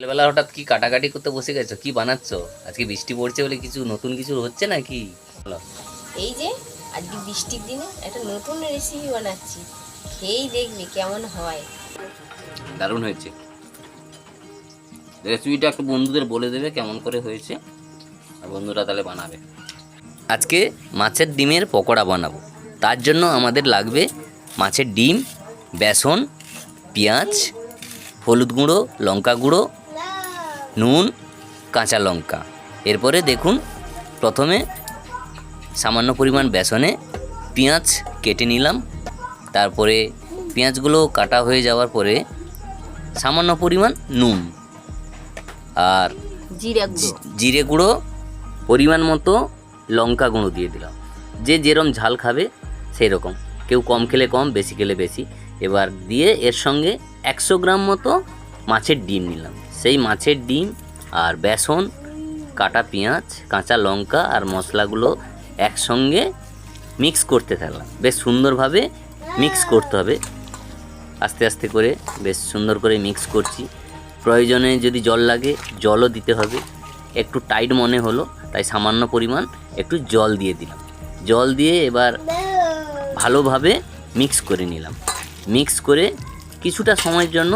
সকালবেলা হঠাৎ কি কাটাকাটি করতে বসে গেছো? কি বানাচ্ছ? আজকে বৃষ্টি পড়ছে বলে কিছু নতুন কিছু হচ্ছে নাকি? বলো। এই যে আজকে বৃষ্টির দিনে একটা নতুন রেসিপি বানাচ্ছি, খেয়েই দেখবি কেমন হয়। দারুণ হয়েছে। রেসিপিটা একটু বন্ধুদের বলে দেবে কেমন করে হয়েছে, আর বন্ধুরা তাহলে বানাবে। আজকে মাছের ডিমের পকোড়া বানাবো। তার জন্য আমাদের লাগবে মাছের ডিম, বেসন, পেঁয়াজ, হলুদ গুঁড়ো, লঙ্কা গুঁড়ো, নুন, কাঁচা লঙ্কা। এরপরে দেখুন, প্রথমে সামান্য পরিমাণ বেসনে পেঁয়াজ কেটে নিলাম। তারপরে পেঁয়াজগুলো কাটা হয়ে যাওয়ার পরে সামান্য পরিমাণ নুন আর জিরে গুঁড়ো, পরিমাণ মতো লঙ্কা গুঁড়ো দিয়ে দিলাম। যে যেরকম ঝাল খাবে সেই রকম, কেউ কম খেলে কম, বেশি খেলে বেশি। এবার দিয়ে এর সঙ্গে 100 গ্রাম মতো মাছের ডিম নিলাম। সেই মাছের ডিম আর বেসন, কাটা পেঁয়াজ, কাঁচা লঙ্কা আর মশলাগুলো একসঙ্গে মিক্স করতে থাকলাম। বেশ সুন্দরভাবে মিক্স করতে হবে, আস্তে আস্তে করে বেশ সুন্দর করে মিক্স করছি। প্রয়োজনে যদি জল লাগে জলও দিতে হবে। একটু টাইট মনে হলো তাই সামান্য পরিমাণ একটু জল দিয়ে দিলাম। জল দিয়ে এবার ভালোভাবে মিক্স করে নিলাম। মিক্স করে কিছুটা সময়ের জন্য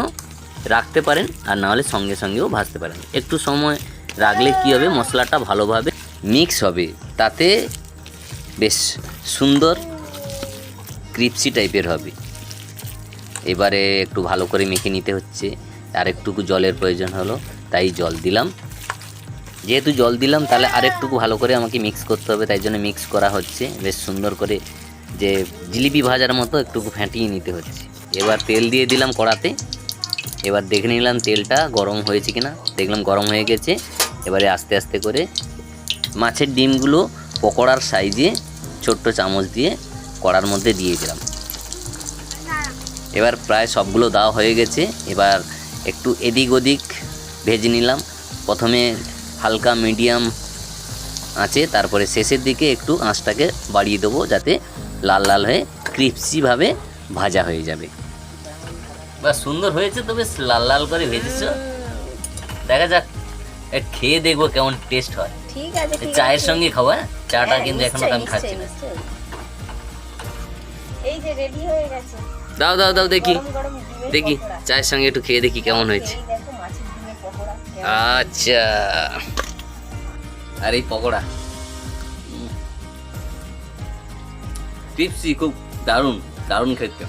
রাখতে পারেন, আর নাহলে সঙ্গে সঙ্গেও ভাজতে পারেন। একটু সময় রাখলে কী হবে, মশলাটা ভালোভাবে মিক্স হবে, তাতে বেশ সুন্দর ক্রিপসি টাইপের হবে। এবারে একটু ভালো করে মেখে নিতে হচ্ছে। আর একটুকু জলের প্রয়োজন হলো, তাই জল দিলাম। যেহেতু জল দিলাম তাহলে আরেকটুকু ভালো করে আমাকে মিক্স করতে হবে, তাই জন্য মিক্স করা হচ্ছে বেশ সুন্দর করে, যে জিলিপি ভাজার মতো একটুকু ফেটিয়ে নিতে হচ্ছে। এবার তেল দিয়ে দিলাম কড়াতে। এবার দেখে নিলাম তেলটা গরম হয়েছে কিনা। দেখলাম গরম হয়ে গেছে। এবারে আস্তে আস্তে করে মাছের ডিমগুলো পকোড়ার সাইজে ছোট্ট চামচ দিয়ে কড়ার মধ্যে দিয়ে দিলাম। এবার প্রায় সবগুলো দেওয়া হয়ে গেছে। এবার একটু এদিক ওদিক ভেজে নিলাম। প্রথমে হালকা মিডিয়াম আঁচে, তারপরে শেষের দিকে একটু আঁচটাকে বাড়িয়ে দেবো, যাতে লাল লাল হয়ে ক্রিপসিভাবে ভাজা হয়ে যাবে। বাহ, সুন্দর হয়েছে তো, বেশ লাল লাল করে ভেজেছো। দেখা যাক, খেয়ে দেখবো কেমন টেস্ট হয়। ঠিক আছে, চায়ের সঙ্গে খাবো। চাটা কিন্তু এখনো আমি খাচ্ছি না। এই যে রেডি হয়ে গেছে। দাও দাও দাও দেখি, গরম গরম ডিমের দেখি পকোড়া। চায়ের সঙ্গে একটু খেয়ে দেখি কেমন হয়েছে। এই দেখো মাছের ডিমের পকোড়া। আচ্ছা, আর এই পকোড়া ক্রিপসি, খুব দারুণ দারুণ খেতে।